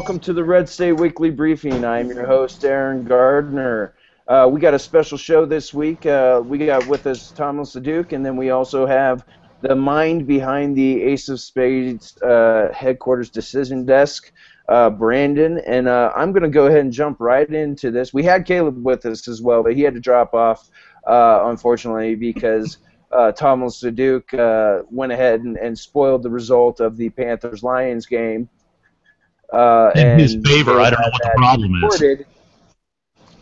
welcome to the Red State Weekly Briefing. I'm your host, Aaron Gardner. We got a special show this week. We got with us Thomas Leduc, and then we also have the mind behind the Ace of Spades headquarters decision desk, Brandon. And I'm going to go ahead and jump right into this. We had Caleb with us as well, but he had to drop off, unfortunately, because Thomas Leduc went ahead and spoiled the result of the Panthers-Lions game. In his favor, I don't know what the problem is.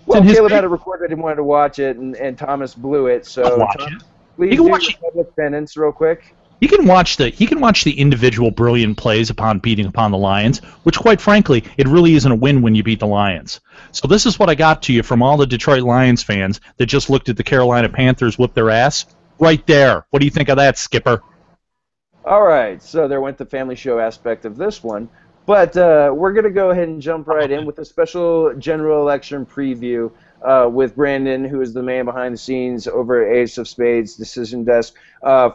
Well, Caleb had it recorded and wanted to watch it, and Thomas blew it. So, Thomas, please do the public penance real quick. He can watch the individual brilliant plays upon beating upon the Lions, which, quite frankly, it really isn't a win when you beat the Lions. So this is what I got to you from all the Detroit Lions fans that just looked at the Carolina Panthers whip their ass. Right there. What do you think of that, Skipper? All right. So there went the family show aspect of this one. But we're going to go ahead and jump right in with a special general election preview with Brandon, who is the man behind the scenes over at Ace of Spades Decision Desk.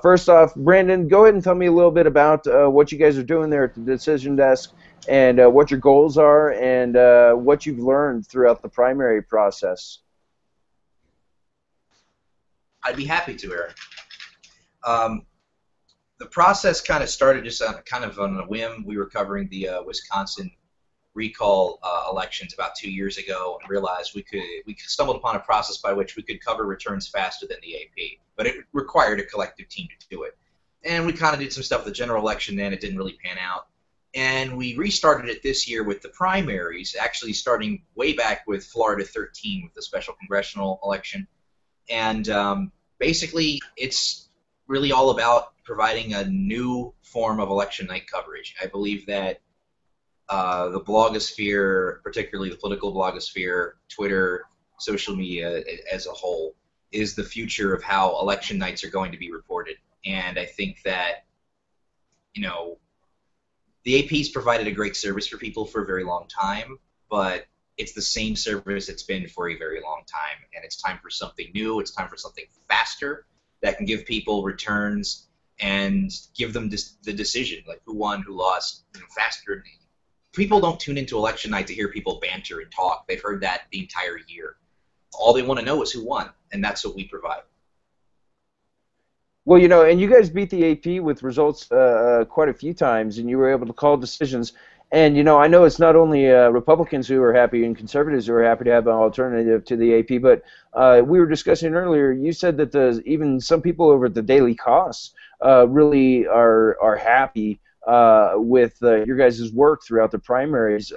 First off, Brandon, go ahead and tell me a little bit about what you guys are doing there at the Decision Desk and what your goals are and what you've learned throughout the primary process. I'd be happy to, Eric. The process kind of started just on a whim. We were covering the Wisconsin recall elections about 2 years ago and realized we stumbled upon a process by which we could cover returns faster than the AP, but it required a collective team to do it. And we kind of did some stuff with the general election then. It didn't really pan out. And we restarted it this year with the primaries, actually starting way back with Florida 13 with the special congressional election. And basically it's really all about providing a new form of election night coverage. I believe that the blogosphere, particularly the political blogosphere, Twitter, social media as a whole, is the future of how election nights are going to be reported. And I think that, you know, the AP's provided a great service for people for a very long time, but it's the same service it's been for a very long time. And it's time for something new. It's time for something faster that can give people returns and give them the decision, like who won, who lost, faster. People don't tune into election night to hear people banter and talk. They've heard that the entire year. All they want to know is who won, and that's what we provide. Well, and you guys beat the AP with results quite a few times, and you were able to call decisions. And, I know it's not only Republicans who are happy and conservatives who are happy to have an alternative to the AP, but we were discussing earlier, you said that even some people over at the Daily Costs really are happy with your guys' work throughout the primaries.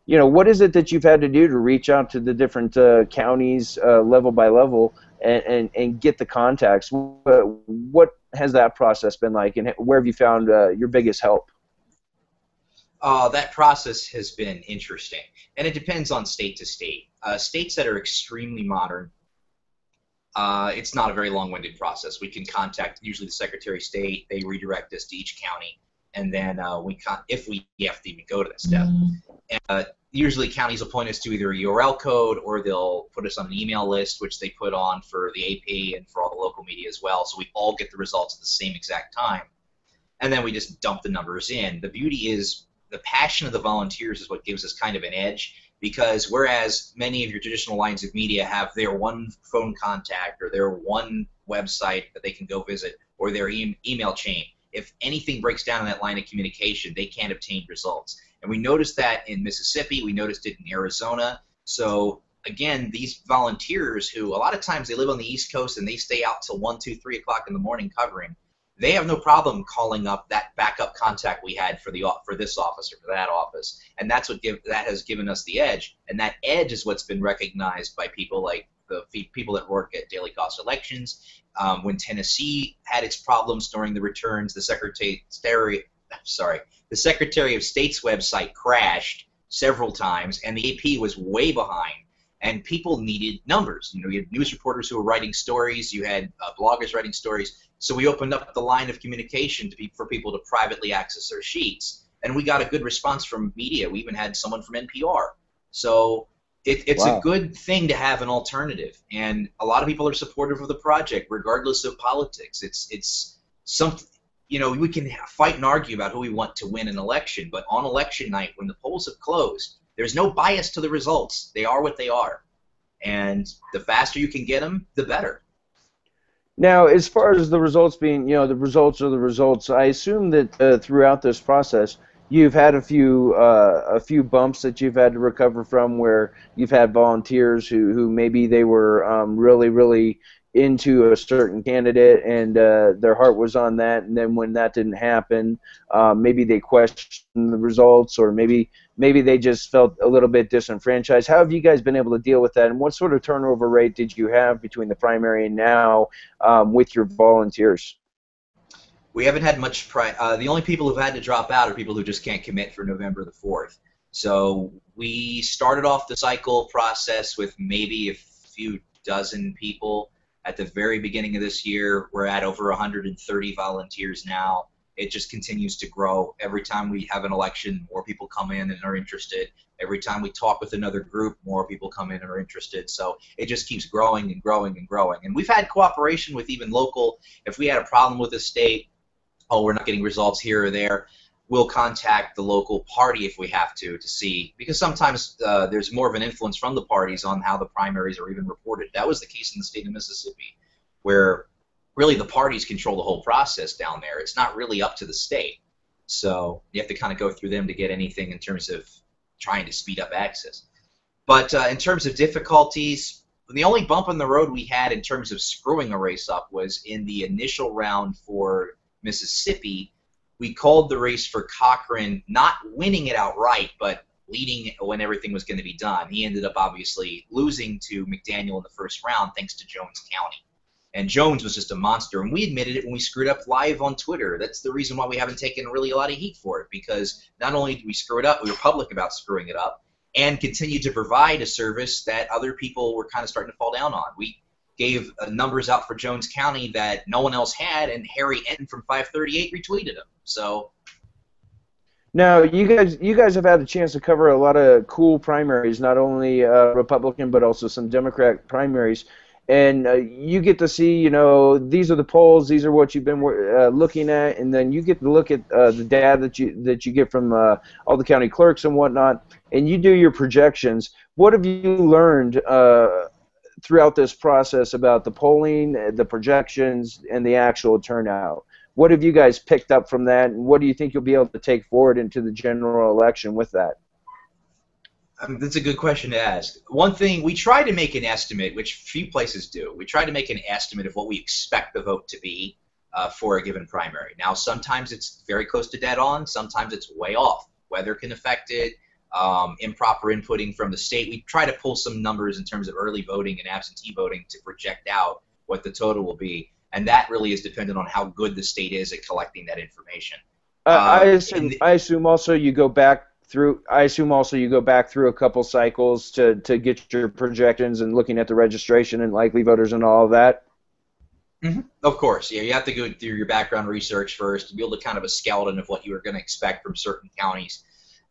What is it that you've had to do to reach out to the different counties level by level and get the contacts? What has that process been like, and where have you found your biggest help? That process has been interesting, and it depends on state to state. States that are extremely modern, it's not a very long-winded process. We can contact usually the Secretary of State. They redirect us to each county, and then if we have to even go to that step. Usually counties will point us to either a URL code or they'll put us on an email list, which they put on for the AP and for all the local media as well, so we all get the results at the same exact time. And then we just dump the numbers in. The beauty is the passion of the volunteers is what gives us kind of an edge, because whereas many of your traditional lines of media have their one phone contact or their one website that they can go visit or their email chain, if anything breaks down in that line of communication, they can't obtain results. And we noticed that in Mississippi, we noticed it in Arizona. So again, these volunteers who a lot of times they live on the East Coast and they stay out till 1, 2, 3 o'clock in the morning covering, they have no problem calling up that backup contact we had for this office or for that office, and that's what has given us the edge. And that edge is what's been recognized by people like the people that work at Daily Cost Elections. When Tennessee had its problems during the returns, the Secretary of State's website crashed several times, and the AP was way behind. And people needed numbers. You had news reporters who were writing stories. You had bloggers writing stories. So we opened up the line of communication for people to privately access their sheets. And we got a good response from media. We even had someone from NPR. So it's a good thing to have an alternative. And a lot of people are supportive of the project, regardless of politics. It's something. you know, we can fight and argue about who we want to win an election, but on election night, when the polls have closed, there's no bias to the results. They are what they are. And the faster you can get them, the better. Now, as far as the results being, you know, the results are the results, I assume that throughout this process, you've had a few bumps that you've had to recover from, where you've had volunteers who maybe they were really, really into a certain candidate, and their heart was on that, and then when that didn't happen, maybe they questioned the results, or maybe they just felt a little bit disenfranchised. How have you guys been able to deal with that, and what sort of turnover rate did you have between the primary and now with your volunteers? We haven't had much the only people who've had to drop out are people who just can't commit for November the 4th. So we started off the cycle process with maybe a few dozen people at the very beginning of this year. We're at over 130 volunteers now. It just continues to grow. Every time we have an election, more people come in and are interested. Every time we talk with another group, more people come in and are interested. So it just keeps growing and growing and growing. And we've had cooperation with even local. If we had a problem with a state, oh, we're not getting results here or there, we'll contact the local party if we have to see, because sometimes there's more of an influence from the parties on how the primaries are even reported. That was the case in the state of Mississippi, where really the parties control the whole process down there. It's not really up to the state. So you have to kind of go through them to get anything in terms of trying to speed up access. But in terms of difficulties, the only bump in the road we had in terms of screwing a race up was in the initial round for Mississippi. We called the race for Cochran, not winning it outright, but leading when everything was going to be done. He ended up obviously losing to McDaniel in the first round thanks to Jones County. And Jones was just a monster, and we admitted it when we screwed up live on Twitter. That's the reason why we haven't taken really a lot of heat for it, because not only did we screw it up, we were public about screwing it up, and continued to provide a service that other people were kind of starting to fall down on. We gave numbers out for Jones County that no one else had, and Harry Enton from 538 retweeted them. So now, you guys have had a chance to cover a lot of cool primaries, not only Republican but also some Democrat primaries. And you get to see, you know, these are the polls, these are what you've been looking at, and then you get to look at the data that you get from all the county clerks and whatnot, and you do your projections. What have you learned throughout this process about the polling, the projections, and the actual turnout? What have you guys picked up from that, and what do you think you'll be able to take forward into the general election with that? That's a good question to ask. One thing, we try to make an estimate, which few places do. We try to make an estimate of what we expect the vote to be for a given primary. Now, sometimes it's very close to dead on. Sometimes it's way off. Weather can affect it. Improper inputting from the state. We try to pull some numbers in terms of early voting and absentee voting to project out what the total will be. And that really is dependent on how good the state is at collecting that information. I assume also you go back through. I assume also you go back through a couple cycles to get your projections and looking at the registration and likely voters and all of that. Mm-hmm. Of course, yeah. You have to go through your background research first to build a kind of a skeleton of what you were going to expect from certain counties,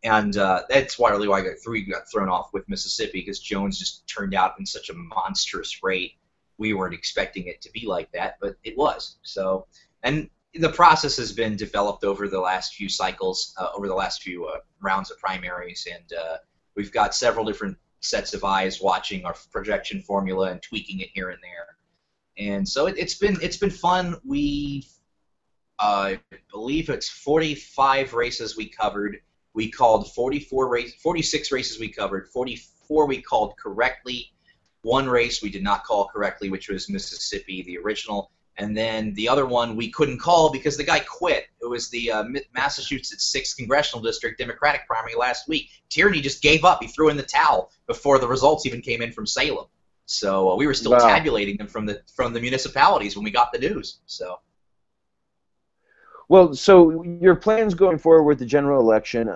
and that's why really why I got thrown off with Mississippi, because Jones just turned out in such a monstrous rate. We weren't expecting it to be like that, but it was. So, and the process has been developed over the last few cycles, over the last few rounds of primaries, and we've got several different sets of eyes watching our projection formula and tweaking it here and there. And so it's been fun. We believe it's 45 races we covered. We called 46 races we covered. 44 we called correctly. One race we did not call correctly, which was Mississippi, the original. And then the other one we couldn't call because the guy quit. It was the Massachusetts 6th Congressional District Democratic primary last week. Tierney just gave up. He threw in the towel before the results even came in from Salem. So we were still tabulating them from the municipalities when we got the news. So. Well, so your plans going forward with the general election.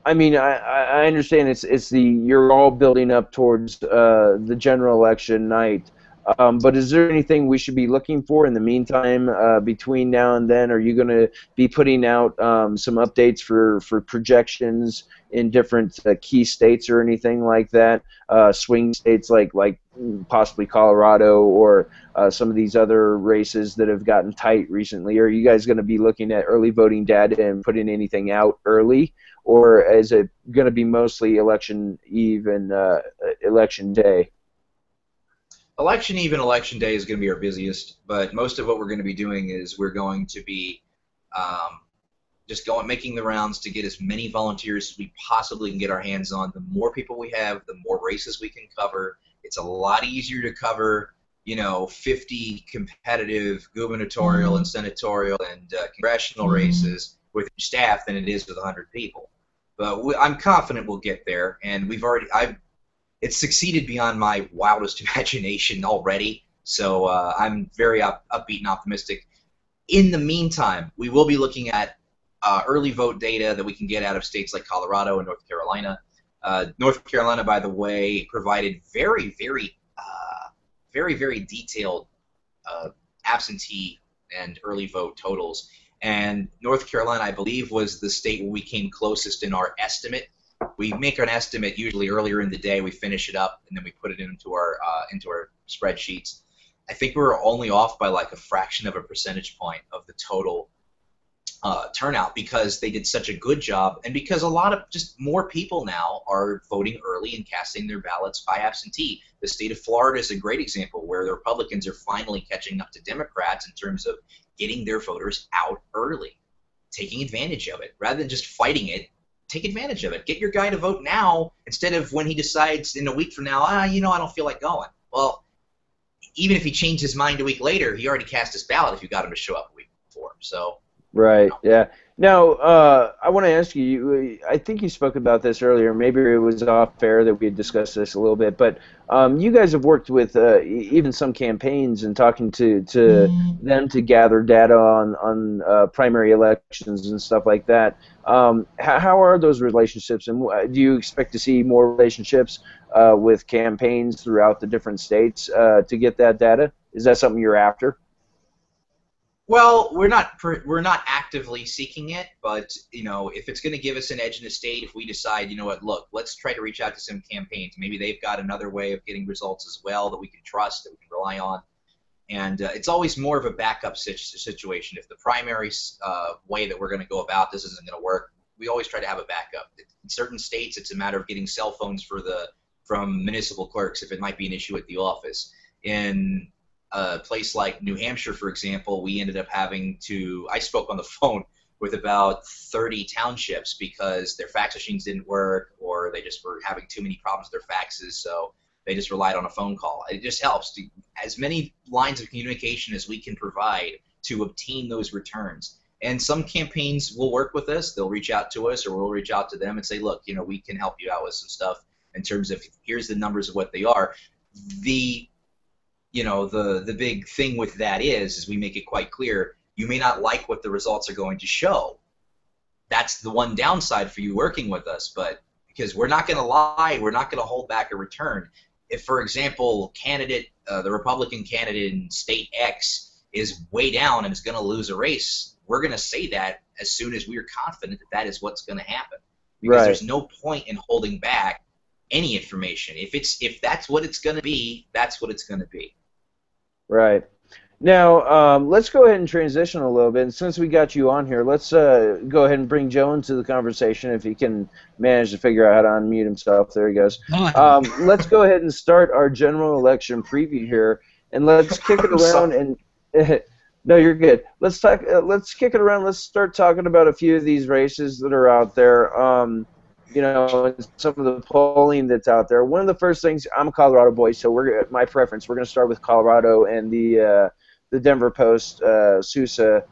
I mean, I understand you're all building up towards the general election night. But is there anything we should be looking for in the meantime between now and then? Are you going to be putting out some updates for projections in different key states or anything like that? Swing states like possibly Colorado or some of these other races that have gotten tight recently. Are you guys going to be looking at early voting data and putting anything out early? Or is it going to be mostly election eve and election day? Election eve and election day is going to be our busiest, but most of what we're going to be doing is we're going to be just making the rounds to get as many volunteers as we possibly can get our hands on. The more people we have, the more races we can cover. It's a lot easier to cover, 50 competitive gubernatorial and senatorial and congressional races with staff than it is with 100 people. But I'm confident we'll get there, and it's succeeded beyond my wildest imagination already, so I'm very upbeat and optimistic. In the meantime, we will be looking at early vote data that we can get out of states like Colorado and North Carolina. North Carolina, by the way, provided very, very, very detailed absentee and early vote totals. And North Carolina, I believe, was the state where we came closest in our estimate. We make an estimate usually earlier in the day. We finish it up, and then we put it into our spreadsheets. I think we were only off by like a fraction of a percentage point of the total turnout because they did such a good job, and because a lot of just more people now are voting early and casting their ballots by absentee. The state of Florida is a great example where the Republicans are finally catching up to Democrats in terms of getting their voters out early, taking advantage of it rather than just fighting it. Take advantage of it. Get your guy to vote now instead of when he decides in a week from now, I don't feel like going. Well, even if he changed his mind a week later, he already cast his ballot if you got him to show up a week before. So. Right. Yeah. Now, I want to ask you. I think you spoke about this earlier. Maybe it was off air that we had discussed this a little bit. But you guys have worked with even some campaigns and talking to them to gather data on primary elections and stuff like that. How are those relationships, and do you expect to see more relationships with campaigns throughout the different states to get that data? Is that something you're after? Well, we're not actively seeking it, but if it's going to give us an edge in the state, if we decide, look, let's try to reach out to some campaigns. Maybe they've got another way of getting results as well that we can trust, that we can rely on. And it's always more of a backup situation. If the primary way that we're going to go about this isn't going to work, we always try to have a backup. In certain states, it's a matter of getting cell phones from municipal clerks if it might be an issue at the office. In a place like New Hampshire, for example, we ended up having to – I spoke on the phone with about 30 townships because their fax machines didn't work or they just were having too many problems with their faxes, so they just relied on a phone call. It just helps to as many lines of communication as we can provide to obtain those returns. And some campaigns will work with us. They'll reach out to us or we'll reach out to them and say, look, we can help you out with some stuff in terms of here's the numbers of what they are. The big thing with that is we make it quite clear, you may not like what the results are going to show. That's the one downside for you working with us, but because we're not going to lie, we're not going to hold back a return. If, for example, the Republican candidate in state X is way down and is going to lose a race, we're going to say that as soon as we're confident that that is what's going to happen. Because there's no point in holding back any information. If that's what it's going to be, that's what it's going to be. Right. Now, let's go ahead and transition a little bit. And since we got you on here, let's go ahead and bring Joe into the conversation if he can manage to figure out how to unmute himself. There he goes. Let's go ahead and start our general election preview here, and let's kick it around. And no, you're good. Let's kick it around. Let's start talking about a few of these races that are out there. Some of the polling that's out there. One of the first things, I'm a Colorado boy, so my preference. We're going to start with Colorado and the Denver Post Sousa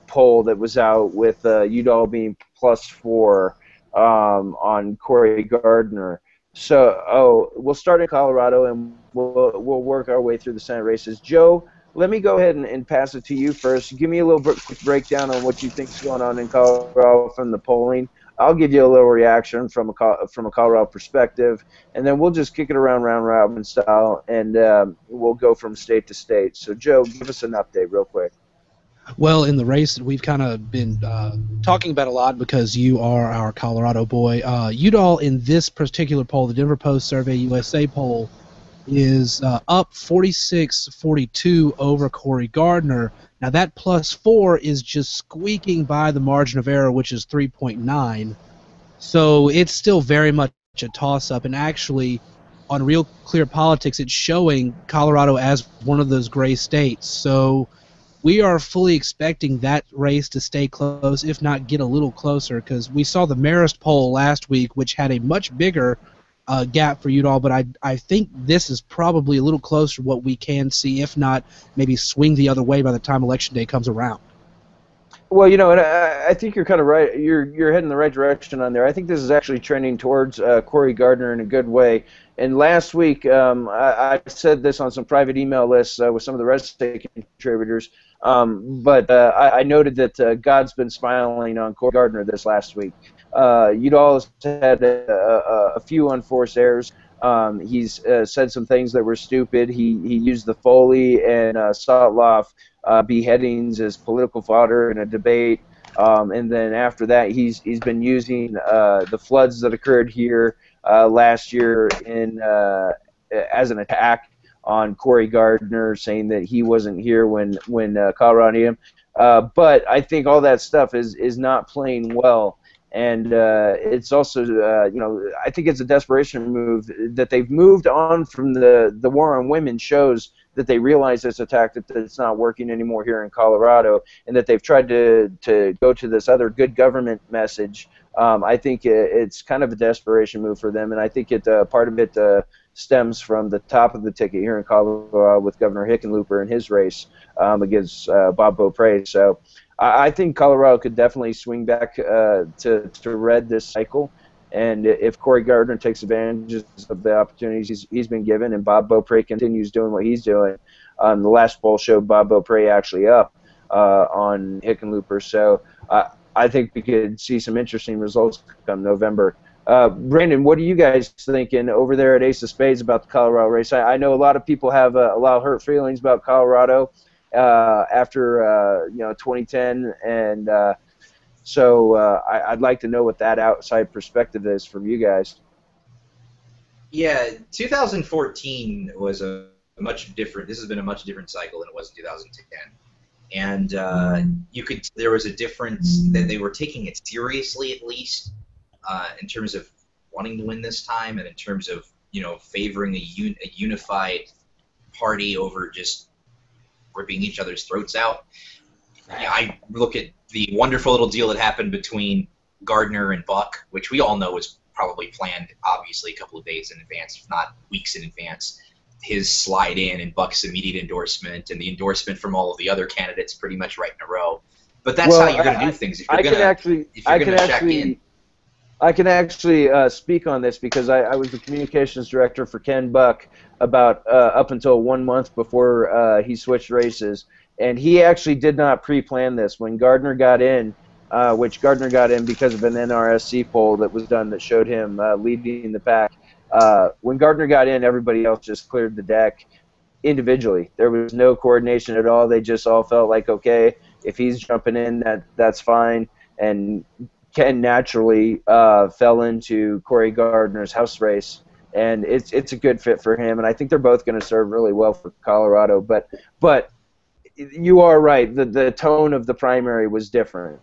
poll that was out with Udall being +4 on Corey Gardner. So, we'll start in Colorado and we'll work our way through the Senate races. Joe, let me go ahead and pass it to you first. Give me a little quick breakdown on what you think is going on in Colorado from the polling. I'll give you a little reaction from a Colorado perspective, and then we'll just kick it around round robin style, and we'll go from state to state. So, Joe, give us an update real quick. Well, in the race that we've kind of been talking about a lot because you are our Colorado boy, Udall in this particular poll, the Denver Post Survey USA poll, is up 46-42 over Corey Gardner. Now that +4 is just squeaking by the margin of error, which is 3.9. So it's still very much a toss-up, and actually on Real Clear Politics it's showing Colorado as one of those gray states. So we are fully expecting that race to stay close, if not get a little closer, because we saw the Marist poll last week, which had a much bigger gap for Udall, but I think this is probably a little closer to what we can see, if not maybe swing the other way by the time Election Day comes around. Well, you know, and I think you're kind of right. You're heading the right direction on there. I think this is actually trending towards Corey Gardner in a good way. And last week, I said this on some private email lists with some of the RedState contributors. But I noted that God's been smiling on Corey Gardner this last week. Udall has had a few unforced errors. He's said some things that were stupid. He used the Foley and Sotloff beheadings as political fodder in a debate. And then after that, he's been using the floods that occurred here last year as an attack on Corey Gardner, saying that he wasn't here when Colorado needed him. But I think all that stuff is not playing well. And it's also, you know, I think it's a desperation move that they've moved on from the war on women. Shows that they realize it's a tactic that's not working anymore here in Colorado, and that they've tried to go to this other good government message. I think it's kind of a desperation move for them, and I think part of it stems from the top of the ticket here in Colorado with Governor Hickenlooper in his race against Bob Beaupre. So I think Colorado could definitely swing back to red this cycle. And if Corey Gardner takes advantage of the opportunities he's been given, and Bob Beaupre continues doing what he's doing, the last poll showed Bob Beaupre actually up on Hickenlooper. So I think we could see some interesting results come November. Brandon, what are you guys thinking over there at Ace of Spades about the Colorado race? I know a lot of people have a lot of hurt feelings about Colorado after 2010, and so I'd like to know what that outside perspective is from you guys. Yeah, 2014 was a much different. This has been a much different cycle than it was in 2010, and there was a difference that they were taking it seriously, at least in terms of wanting to win this time, and in terms of favoring a unified party over just ripping each other's throats out. Yeah, I look at the wonderful little deal that happened between Gardner and Buck, which we all know was probably planned, obviously, a couple of days in advance, if not weeks in advance. His slide in and Buck's immediate endorsement, and the endorsement from all of the other candidates pretty much right in a row. But that's how you're going to do things. If you're going to check in. I can actually speak on this because I was the communications director for Ken Buck about up until 1 month before he switched races. And he actually did not pre-plan this. When Gardner got in, which Gardner got in because of an NRSC poll that was done that showed him leading the pack. When Gardner got in, everybody else just cleared the deck individually. There was no coordination at all. They just all felt like, okay, if he's jumping in, that's fine. And Ken naturally fell into Corey Gardner's house race, and it's a good fit for him. And I think they're both going to serve really well for Colorado. But you are right. The tone of the primary was different.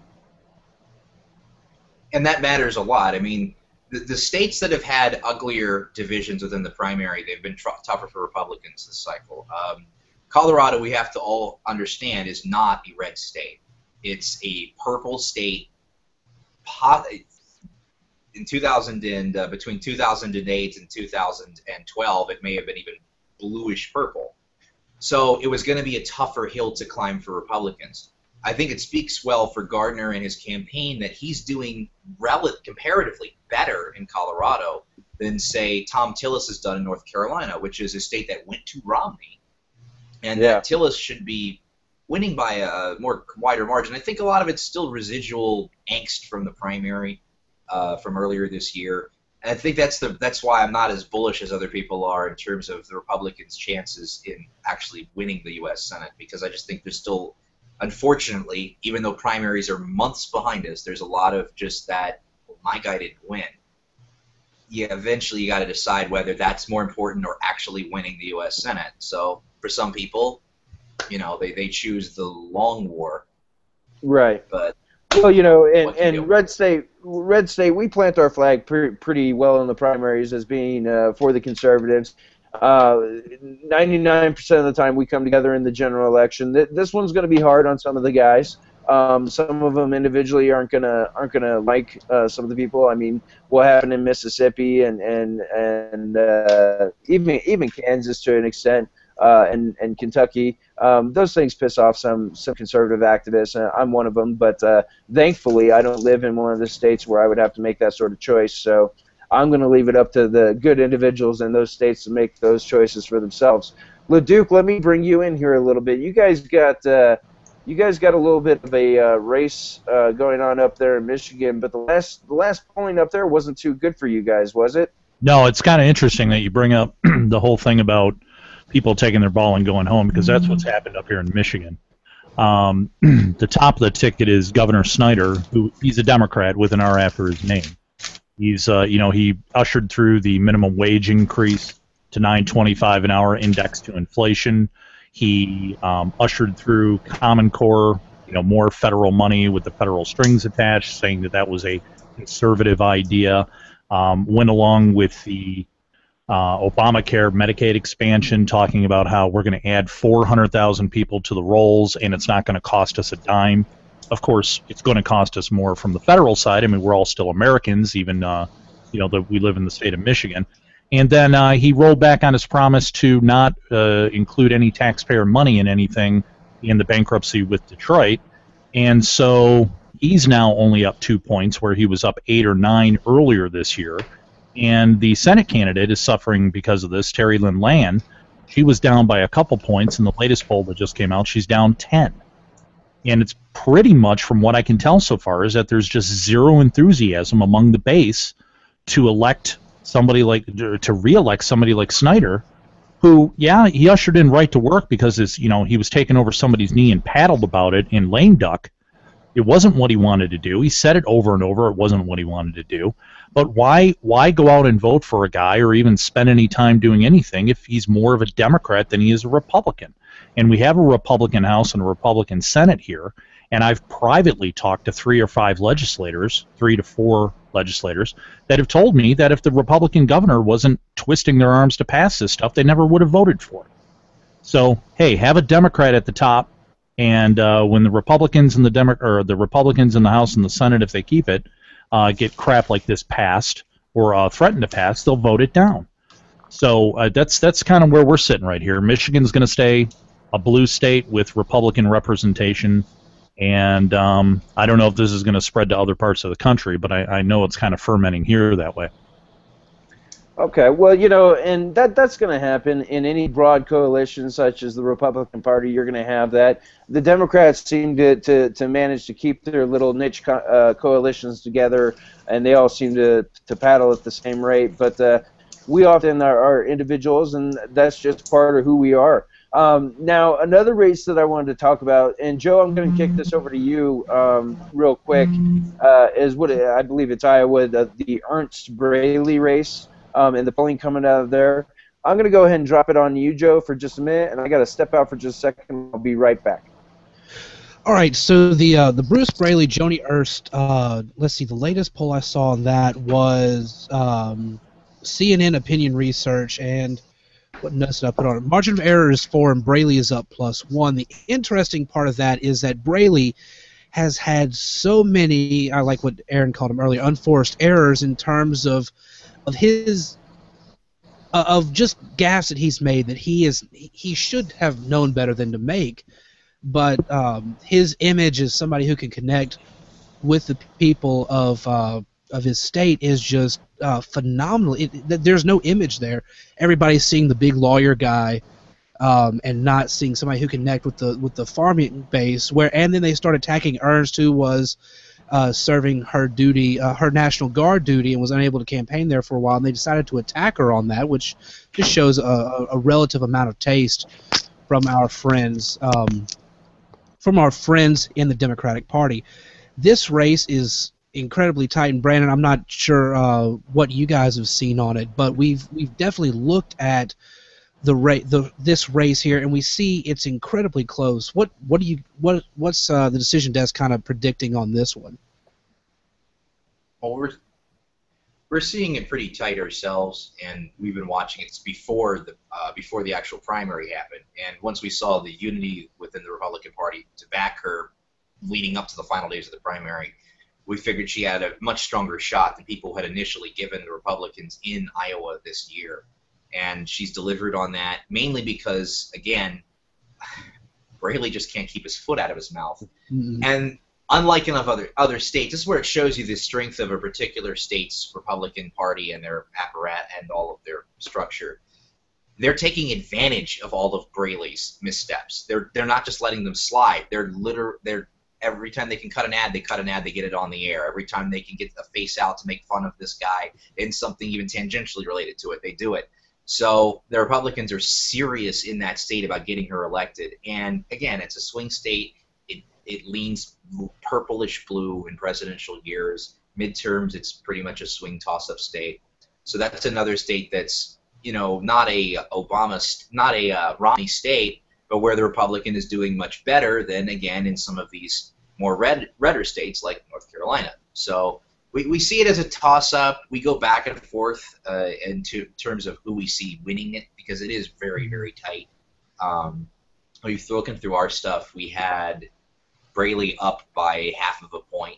And that matters a lot. I mean, the states that have had uglier divisions within the primary, they've been tougher for Republicans this cycle. Colorado, we have to all understand, is not a red state. It's a purple state. In 2000 and between 2008 and 2012, it may have been even bluish purple. So it was going to be a tougher hill to climb for Republicans. I think it speaks well for Gardner and his campaign that he's doing comparatively better in Colorado than, say, Tom Tillis has done in North Carolina, which is a state that went to Romney. And that Tillis should be winning by a wider margin. I think a lot of it's still residual angst from the primary. from earlier this year. And I think that's why I'm not as bullish as other people are in terms of the Republicans' chances in actually winning the U.S. Senate, because I just think there's still, unfortunately, even though primaries are months behind us, there's a lot of just that, well, my guy didn't win. Yeah, eventually you got to decide whether that's more important or actually winning the U.S. Senate. So for some people, they choose the long war. Right. But well, in Red State, we plant our flag pretty well in the primaries as being for the conservatives. 99% of the time we come together in the general election. This one's going to be hard on some of the guys. Some of them individually aren't gonna like some of the people. I mean, what happened in Mississippi and even Kansas to an extent, and Kentucky. Those things piss off some conservative activists. I'm one of them, but thankfully I don't live in one of the states where I would have to make that sort of choice. So I'm going to leave it up to the good individuals in those states to make those choices for themselves. LeDuc, let me bring you in here a little bit. You guys got a little bit of a race going on up there in Michigan, but the last polling up there wasn't too good for you guys, was it? No, it's kind of interesting that you bring up the whole thing about people taking their ball and going home, because that's what's happened up here in Michigan. The top of the ticket is Governor Snyder, he's a Democrat with an R after his name. He's he ushered through the minimum wage increase to $9.25 an hour indexed to inflation. He ushered through Common Core, more federal money with the federal strings attached, saying that was a conservative idea. Went along with the Obamacare Medicaid expansion, talking about how we're going to add 400,000 people to the rolls and it's not going to cost us a dime. Of course, it's going to cost us more from the federal side. I mean, we're all still Americans, even that we live in the state of Michigan. And then he rolled back on his promise to not include any taxpayer money in anything in the bankruptcy with Detroit. And so he's now only up 2 points, where he was up 8 or 9 earlier this year. And the Senate candidate is suffering because of this, Terry Lynn Land. She was down by a couple points in the latest poll that just came out. She's down 10. And it's pretty much, from what I can tell so far, is that there's just zero enthusiasm among the base to re-elect somebody like Snyder, who, he ushered in right to work because he was taking over somebody's knee and paddled about it in lame duck. It wasn't what he wanted to do. He said it over and over. It wasn't what he wanted to do. But why go out and vote for a guy or even spend any time doing anything if he's more of a Democrat than he is a Republican? And we have a Republican House and a Republican Senate here, and I've privately talked to 3 to 4 legislators that have told me that if the Republican governor wasn't twisting their arms to pass this stuff, they never would have voted for it. So, hey, have a Democrat at the top, and when the Republicans and the Republicans in the House and the Senate, if they keep it, get crap like this passed or threaten to pass, they'll vote it down. So that's kind of where we're sitting right here. Michigan's going to stay a blue state with Republican representation, and I don't know if this is going to spread to other parts of the country, but I know it's kind of fermenting here that way. Okay, well, and that's going to happen in any broad coalition such as the Republican Party. You're going to have that. The Democrats seem to manage to keep their little niche coalitions together, and they all seem to paddle at the same rate. But we often are individuals, and that's just part of who we are. Now, another race that I wanted to talk about, and Joe, I'm going to kick this over to you real quick, is what I believe it's Iowa, the Ernst Braley race. And the polling coming out of there. I'm going to go ahead and drop it on you, Joe, for just a minute, and I got to step out for just a second. I'll be right back. All right, so the Bruce Braley, Joni Ernst, let's see, the latest poll I saw on that was CNN Opinion Research, and what notes did I put on it? Margin of error is 4, and Braley is up +1. The interesting part of that is that Braley has had so many, I like what Aaron called them earlier, unforced errors in terms of his of just gaffes that he's made that he should have known better than to make, but his image as somebody who can connect with the people of his state is just phenomenal. There's no image there. Everybody's seeing the big lawyer guy and not seeing somebody who connect with the farming base. And then they start attacking Ernst, who was serving her duty, her National Guard duty, and was unable to campaign there for a while. And they decided to attack her on that, which just shows a relative amount of taste from our friends, in the Democratic Party. This race is incredibly tight, and Brandon, I'm not sure what you guys have seen on it, but we've definitely looked at this race here, and we see it's incredibly close. What's the decision desk kind of predicting on this one? Well, we're seeing it pretty tight ourselves, and we've been watching it before the actual primary happened. And once we saw the unity within the Republican Party to back her leading up to the final days of the primary, we figured she had a much stronger shot than people had initially given the Republicans in Iowa this year. And she's delivered on that, mainly because, again, Braley just can't keep his foot out of his mouth. Mm-hmm. And unlike enough other states, this is where it shows you the strength of a particular state's Republican Party and their apparatus and all of their structure. They're taking advantage of all of Braley's missteps. They're not just letting them slide. They're every time they can cut an ad, they get it on the air. Every time they can get a face out to make fun of this guy in something even tangentially related to it, they do it. So the Republicans are serious in that state about getting her elected. And again, it's a swing state. It leans purplish blue in presidential years. Midterms, it's pretty much a swing toss-up state. So that's another state that's, not a Romney state, but where the Republican is doing much better than, again, in some of these more redder states like North Carolina. So we see it as a toss-up. We go back and forth in terms of who we see winning it, because it is very, very tight. We've looking through our stuff. We had Braley up by half of a point.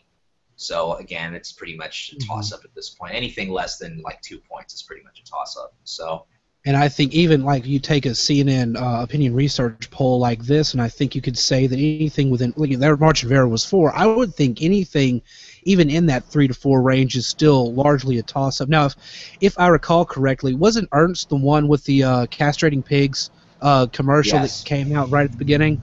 So, again, it's pretty much a toss-up at this point. Anything less than, 2 points is pretty much a toss-up. So, and I think even, you take a CNN opinion research poll like this, and I think you could say that anything within, their margin of error was 4. I would think anything even in that 3 to 4 range is still largely a toss-up. Now, if I recall correctly, wasn't Ernst the one with the castrating pigs commercial that came out right at the beginning?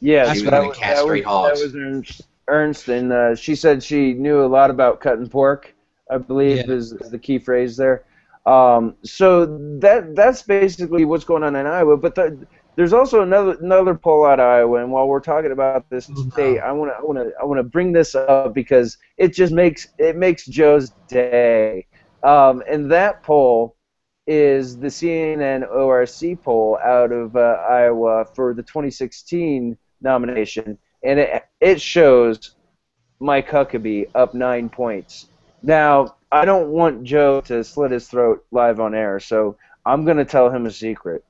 Yes, that was Ernst, and she said she knew a lot about cutting pork, I believe is the key phrase there. So that's basically what's going on in Iowa. But there's also another poll out of Iowa, and while we're talking about this state, I want to bring this up because it just makes Joe's day. And that poll is the CNN ORC poll out of Iowa for the 2016 nomination, and it shows Mike Huckabee up 9 points. Now, I don't want Joe to slit his throat live on air, so I'm going to tell him a secret.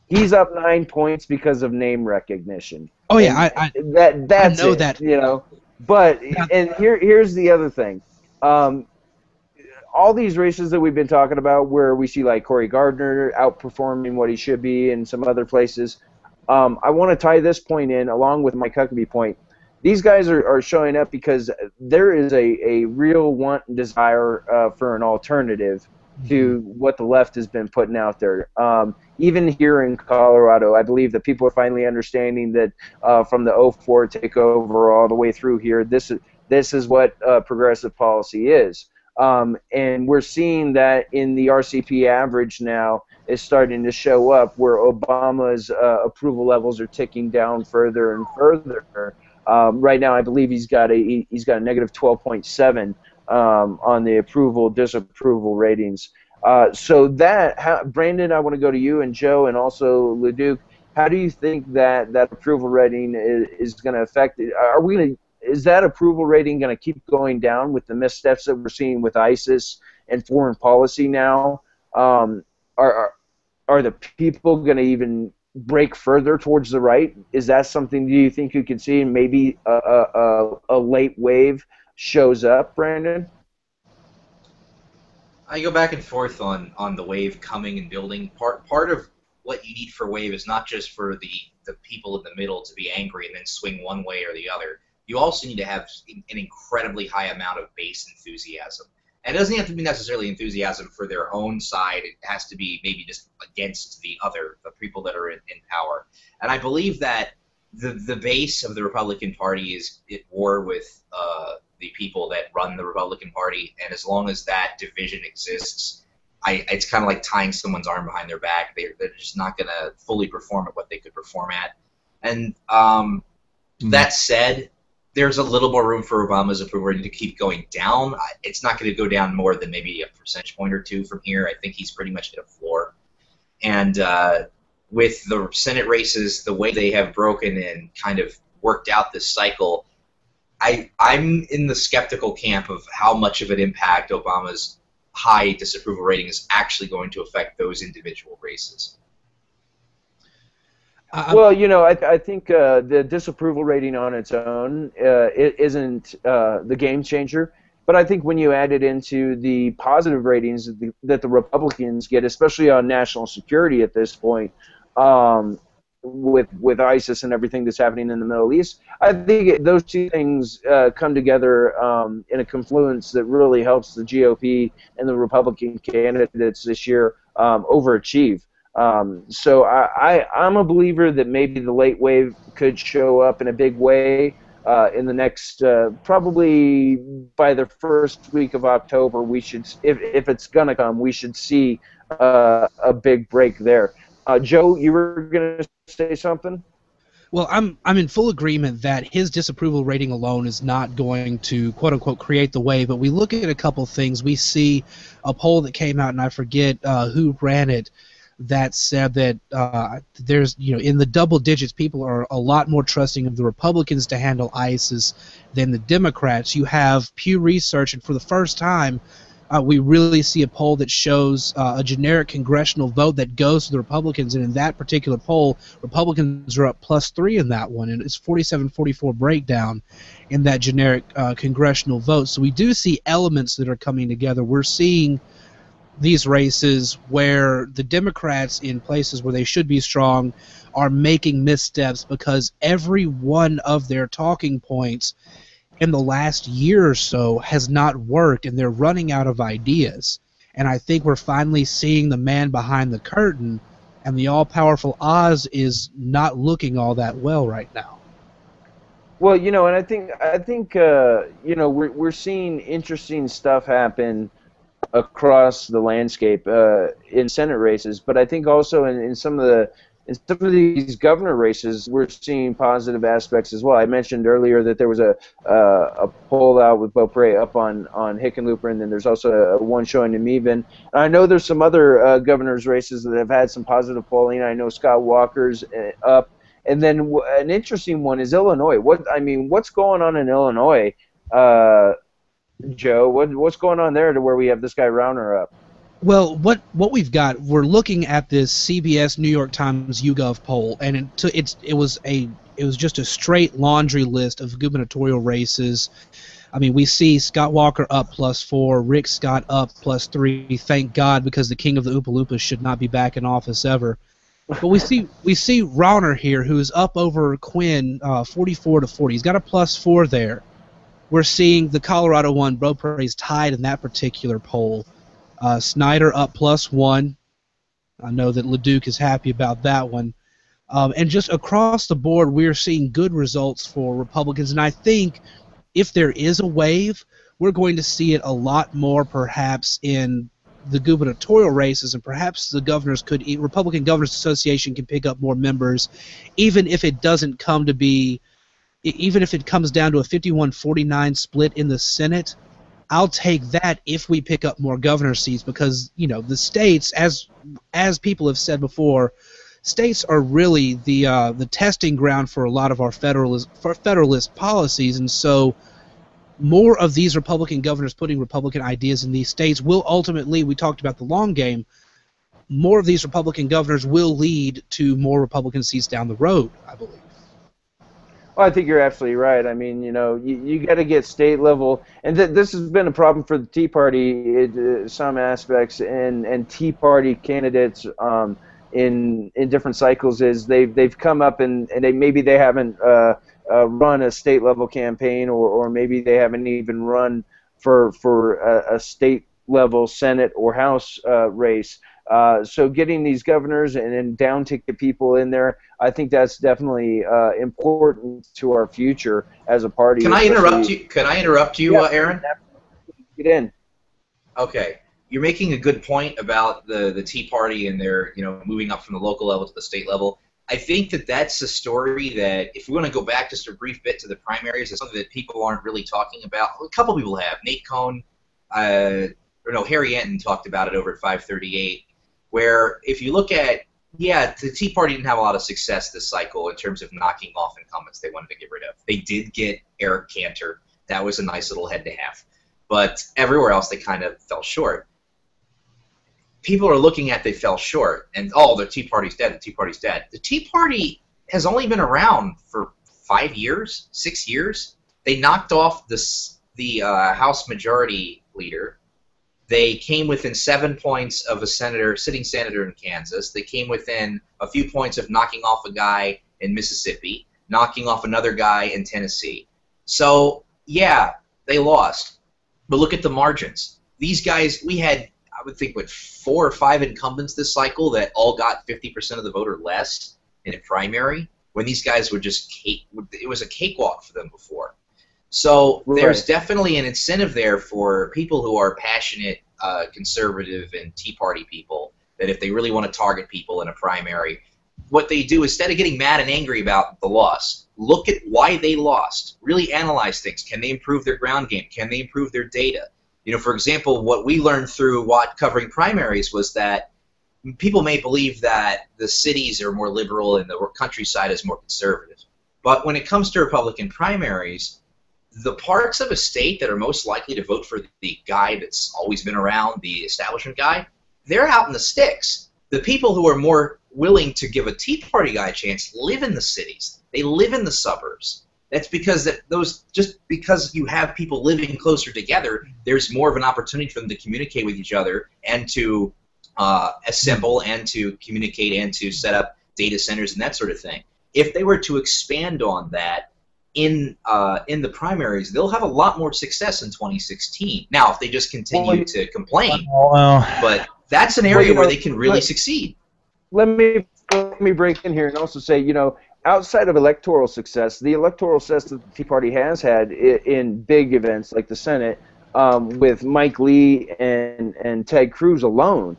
He's up 9 points because of name recognition. Oh yeah, I know that. But and here's the other thing. All these races that we've been talking about, where we see Cory Gardner outperforming what he should be in some other places, I want to tie this point in along with Mike Huckabee point. These guys are showing up because there is a real want and desire for an alternative to what the left has been putting out there. Even here in Colorado, I believe that people are finally understanding that from the 2004 takeover all the way through here, this is what progressive policy is. And we're seeing that in the RCP average now is starting to show up, where Obama's approval levels are ticking down further and further. Right now, I believe he's got a negative 12.7 on the disapproval ratings. So Brandon, I want to go to you and Joe and also Leduc. How do you think that approval rating is going to affect it? Is that approval rating going to keep going down with the missteps that we're seeing with ISIS and foreign policy now? Are the people going to even break further towards the right? Is that something do you think you could see, and maybe a late wave shows up, Brandon? I go back and forth on the wave coming and building. Part of what you need for wave is not just for the people in the middle to be angry and then swing one way or the other. You also need to have an incredibly high amount of base enthusiasm. And it doesn't have to be necessarily enthusiasm for their own side. It has to be maybe just against the people that are in power. And I believe that the base of the Republican Party is at war with the people that run the Republican Party, and as long as that division exists, it's kind of like tying someone's arm behind their back. They're just not going to fully perform at what they could perform at. And that said, there's a little more room for Obama's approval rating to keep going down. It's not going to go down more than maybe a percentage point or two from here. I think he's pretty much hit a floor. And with the Senate races, the way they have broken and kind of worked out this cycle, I'm in the skeptical camp of how much of an impact Obama's high disapproval rating is actually going to affect those individual races. Well, you know, I think the disapproval rating on its own it isn't the game changer. But I think when you add it into the positive ratings that the Republicans get, especially on national security at this point, with ISIS and everything that's happening in the Middle East, I think those two things come together in a confluence that really helps the GOP and the Republican candidates this year overachieve. So I'm a believer that maybe the late wave could show up in a big way in the next, probably by the first week of October. We should, if it's gonna come, we should see a big break there. Joe, you were gonna say something? Well, I'm in full agreement that his disapproval rating alone is not going to quote unquote create the wave. But we look at a couple things. We see a poll that came out, and I forget who ran it, that said that there's, you know, in the double digits, people are a lot more trusting of the Republicans to handle ISIS than the Democrats. You have Pew Research, and for the first time, we really see a poll that shows a generic congressional vote that goes to the Republicans, and in that particular poll, Republicans are up +3 in that one, and it's 47-44 breakdown in that generic congressional vote. So we do see elements that are coming together. We're seeing these races where the Democrats, in places where they should be strong, are making missteps because every one of their talking points in the last year or so has not worked, and they're running out of ideas. And I think we're finally seeing the man behind the curtain, and the all-powerful Oz is not looking all that well right now. Well, you know, and I think you know, we're seeing interesting stuff happen across the landscape in Senate races, but I think also in some of these governor races, we're seeing positive aspects as well. I mentioned earlier that there was a poll out with Beaupre up on Hickenlooper, and then there's also one showing in Meven. And I know there's some other governor's races that have had some positive polling. I know Scott Walker's up, and then an interesting one is Illinois. What's going on in Illinois, Joe? What's going on there to where we have this guy Rauner up? Well, what we've got, we're looking at this CBS New York Times YouGov poll, and it was just a straight laundry list of gubernatorial races. I mean, we see Scott Walker up +4, Rick Scott up +3. Thank God, because the king of the Oompa Loompas should not be back in office ever. But we see Rauner here, who's up over Quinn 44-40. He's got a +4 there. We're seeing the Colorado one, Beaupre's tied in that particular poll. Snyder up +1. I know that LeDuc is happy about that one. And just across the board, we're seeing good results for Republicans. And I think if there is a wave, we're going to see it a lot more perhaps in the gubernatorial races, and perhaps the Republican Governors Association can pick up more members, even if it doesn't come to be, even if it comes down to a 51-49 split in the Senate. I'll take that if we pick up more governor seats, because, you know, the states, as people have said before, states are really the testing ground for a lot of our federalist policies, and so more of these Republican governors putting Republican ideas in these states will ultimately, we talked about the long game, more of these Republican governors will lead to more Republican seats down the road, I believe. Well, I think you're absolutely right. I mean, you know, you got to get state level, and this has been a problem for the Tea Party in some aspects, and Tea Party candidates in different cycles is they've come up and maybe they haven't run a state level campaign, or maybe they haven't even run for a state level Senate or House race. So getting these governors and down ticket people in there, I think that's definitely important to our future as a party. Can I interrupt you? Yeah, Aaron? get in. Okay. You're making a good point about the Tea Party and their, moving up from the local level to the state level. I think that that's a story that, if we want to go back just a brief bit to the primaries, it's something that people aren't really talking about. A couple people have. Nate Cohn, Harry Anton talked about it over at 538, where if you look at, the Tea Party didn't have a lot of success this cycle in terms of knocking off incumbents they wanted to get rid of. They did get Eric Cantor. That was a nice little head-to-half. But everywhere else, they kind of fell short. People are looking at they fell short, and the Tea Party's dead. The Tea Party's dead. The Tea Party has only been around for 5 years, 6 years. They knocked off the House Majority Leader. They came within 7 points of a sitting senator in Kansas. They came within a few points of knocking off a guy in Mississippi, knocking off another guy in Tennessee. So they lost, but look at the margins. These guys, we had, I would think, 4 or 5 incumbents this cycle that all got 50% of the vote or less in a primary, when these guys were just it was a cakewalk for them before. So there's definitely an incentive there for people who are passionate conservative and Tea Party people, that if they really want to target people in a primary, what they do, instead of getting mad and angry about the loss, look at why they lost. Really analyze things. Can they improve their ground game? Can they improve their data? For example, what we learned through covering primaries was that people may believe that the cities are more liberal and the countryside is more conservative. But when it comes to Republican primaries, the parts of a state that are most likely to vote for the guy that's always been around, the establishment guy, they're out in the sticks. The people who are more willing to give a Tea Party guy a chance live in the cities. They live in the suburbs. That's because just because you have people living closer together, there's more of an opportunity for them to communicate with each other and to assemble and to communicate and to set up data centers and that sort of thing. If they were to expand on that in the primaries, they'll have a lot more success in 2016. Now, if they just continue to complain, but that's an area where they can really succeed. Let me break in here and also say, outside of electoral success, the electoral success that the Tea Party has had in big events like the Senate, with Mike Lee and Ted Cruz alone,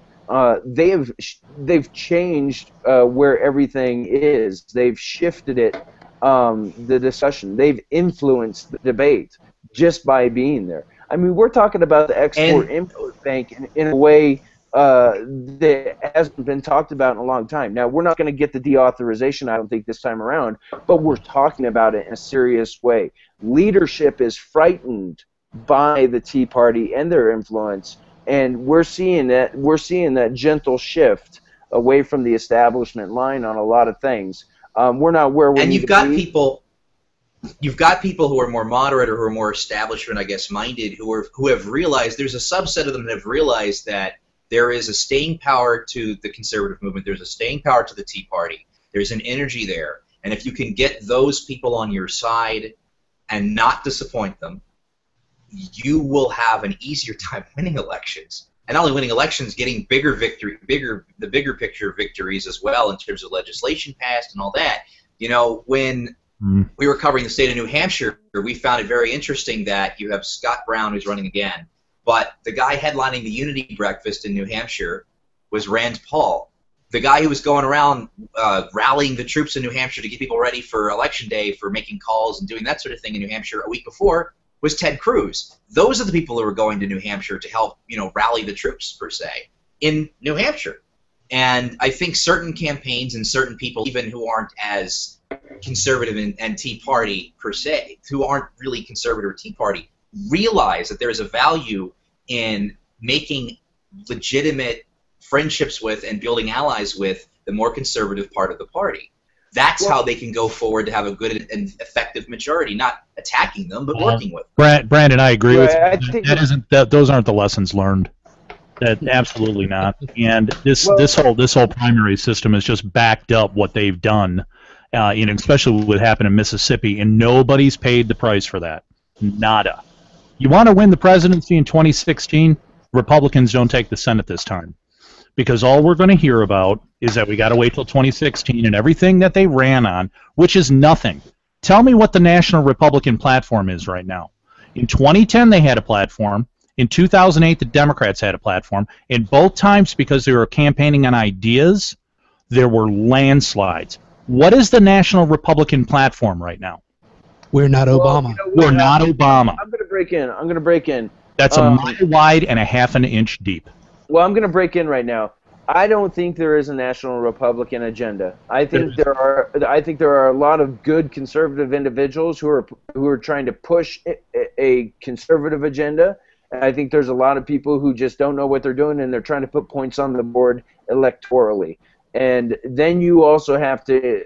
they've changed where everything is. They've shifted it, the discussion. They've influenced the debate just by being there. I mean, we're talking about the Export-Import Bank in a way that hasn't been talked about in a long time. Now, we're not going to get the deauthorization, I don't think, this time around, but we're talking about it in a serious way. Leadership is frightened by the Tea Party and their influence, and we're seeing that gentle shift away from the establishment line on a lot of things. We're not where we need to be. You've got people who are more moderate or who are more establishment, I guess, minded, who have realized, there's a subset of them that have realized that there is a staying power to the conservative movement. There's a staying power to the Tea Party. There's an energy there. And if you can get those people on your side and not disappoint them, you will have an easier time winning elections. And not only winning elections, getting the bigger picture victories as well in terms of legislation passed and all that. When we were covering the state of New Hampshire, we found it very interesting that you have Scott Brown, who's running again, but the guy headlining the Unity Breakfast in New Hampshire was Rand Paul. The guy who was going around rallying the troops in New Hampshire to get people ready for Election Day, for making calls and doing that sort of thing in New Hampshire a week before, was Ted Cruz. Those are the people who were going to New Hampshire to help, rally the troops, per se, in New Hampshire. And I think certain campaigns and certain people, even who aren't as conservative and Tea Party, per se, who aren't really conservative or Tea Party, realize that there is a value in making legitimate friendships with and building allies with the more conservative part of the party. That's how they can go forward to have a good and effective majority, not attacking them, but working with them. Brandon, I agree with you. Those aren't the lessons learned. Absolutely not. And this whole primary system has just backed up what they've done, especially what happened in Mississippi, and nobody's paid the price for that. Nada. You want to win the presidency in 2016? Republicans don't take the Senate this time. because all we're going to hear about is that we got to wait till 2016 and everything that they ran on, which is nothing. Tell me what the National Republican platform is right now. In 2010, they had a platform. In 2008, the Democrats had a platform. In both times, because they were campaigning on ideas, there were landslides. What is the National Republican platform right now? We're not Obama. We're not Obama. I'm going to break in. That's a mile wide and a half an inch deep. Well, I'm going to break in right now. I don't think there is a national Republican agenda. I think there are a lot of good conservative individuals who are trying to push a conservative agenda. And I think there's a lot of people who just don't know what they're doing, and they're trying to put points on the board electorally. And then you also have to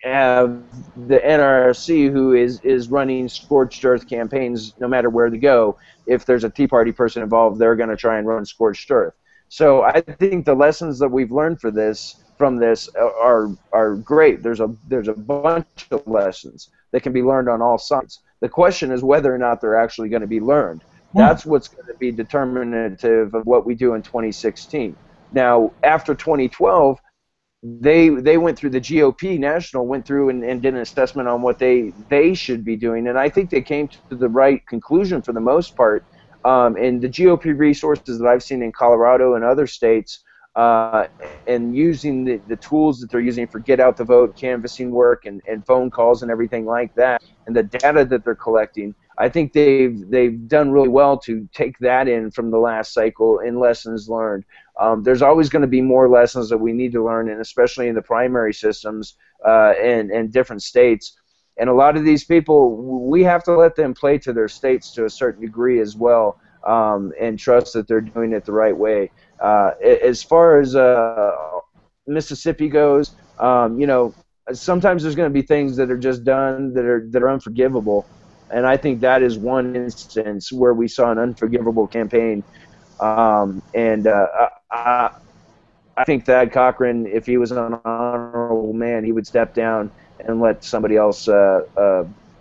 have the NRC, who is running scorched earth campaigns no matter where they go. If there's a Tea Party person involved, they're going to try and run scorched earth. So I think the lessons that we've learned from this are great. There's a bunch of lessons that can be learned on all sides. The question is whether or not they're actually going to be learned. That's what's going to be determinative of what we do in 2016. Now, after 2012, they went through, the GOP National went through and did an assessment on what they should be doing, and I think they came to the right conclusion for the most part. And the GOP resources that I've seen in Colorado and other states, and using the tools that they're using for get out the vote, canvassing work, and phone calls and everything like that, and the data that they're collecting, I think they've done really well to take that in from the last cycle in lessons learned. There's always going to be more lessons that we need to learn, and especially in the primary systems and different states. And a lot of these people, we have to let them play to their states to a certain degree as well, and trust that they're doing it the right way. As far as Mississippi goes, sometimes there's going to be things that are just done that are unforgivable, and I think that is one instance where we saw an unforgivable campaign. I think Thad Cochran, if he was an honorable man, he would step down and let somebody else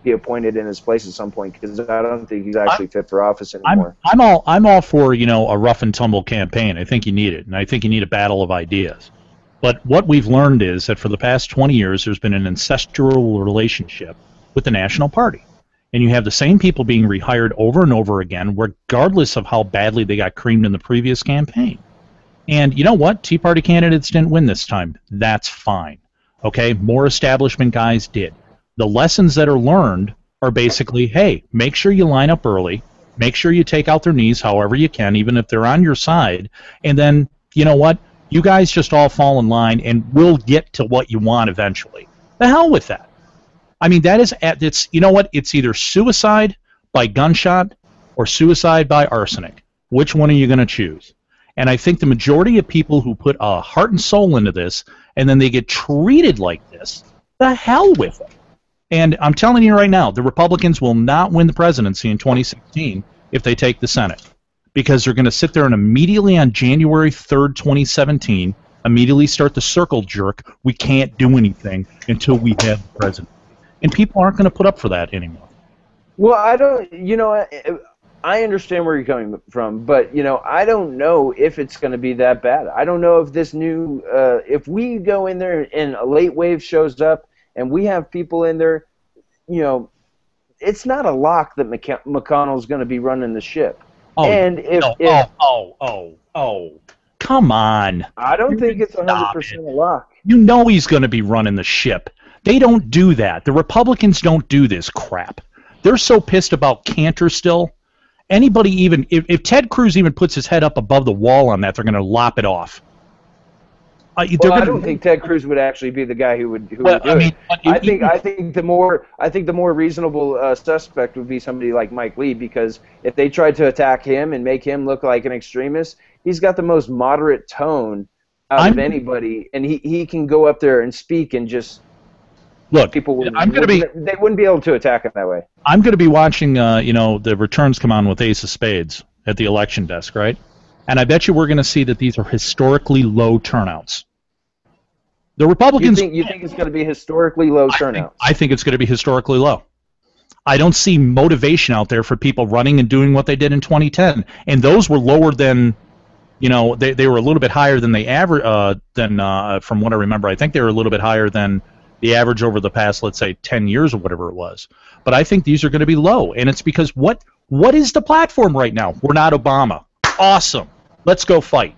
be appointed in his place at some point, because I don't think he's actually fit for office anymore. I'm all for a rough and tumble campaign. I think you need it, and I think you need a battle of ideas. But what we've learned is that for the past 20 years, there's been an ancestral relationship with the National Party, and you have the same people being rehired over and over again, regardless of how badly they got creamed in the previous campaign. And you know what? Tea Party candidates didn't win this time. That's fine. Okay, more establishment guys did. The lessons that are learned are basically, hey, make sure you line up early, make sure you take out their knees however you can, even if they're on your side, and then, you know what, you guys just all fall in line and we'll get to what you want eventually. The hell with that. I mean, it's you know what, it's either suicide by gunshot or suicide by arsenic. Which one are you going to choose? And I think the majority of people who put a heart and soul into this, and then they get treated like this, the hell with it. And I'm telling you right now, the Republicans will not win the presidency in 2016 if they take the Senate, because they're going to sit there and immediately on January 3rd, 2017, immediately start the circle jerk. We can't do anything until we have the president. And people aren't going to put up for that anymore. Well, I understand where you're coming from, but I don't know if it's going to be that bad. I don't know if this new, if we go in there and a late wave shows up and we have people in there, it's not a lock that McConnell's going to be running the ship. Oh, and come on! I don't think it's 100% a lock. You know he's going to be running the ship. They don't do that. The Republicans don't do this crap. They're so pissed about Cantor still. Anybody even, if Ted Cruz even puts his head up above the wall on that, they're going to lop it off. I don't think Ted Cruz would actually be the guy who would do it. I think the more reasonable suspect would be somebody like Mike Lee, because if they tried to attack him and make him look like an extremist, he's got the most moderate tone out of anybody, and he can go up there and speak and just. Look, they wouldn't be able to attack him that way. I'm going to be watching, the returns come on with Ace of Spades at the election desk, right? And I bet you we're going to see that these are historically low turnouts. The Republicans. You think it's going to be historically low turnouts? I think it's going to be historically low. I don't see motivation out there for people running and doing what they did in 2010, and those were lower than, You know, they were a little bit higher than they average. From what I remember, I think they were a little bit higher than the average over the past, let's say, 10 years or whatever it was. But I think these are going to be low, and it's because what is the platform right now? We're not Obama. Awesome. Let's go fight.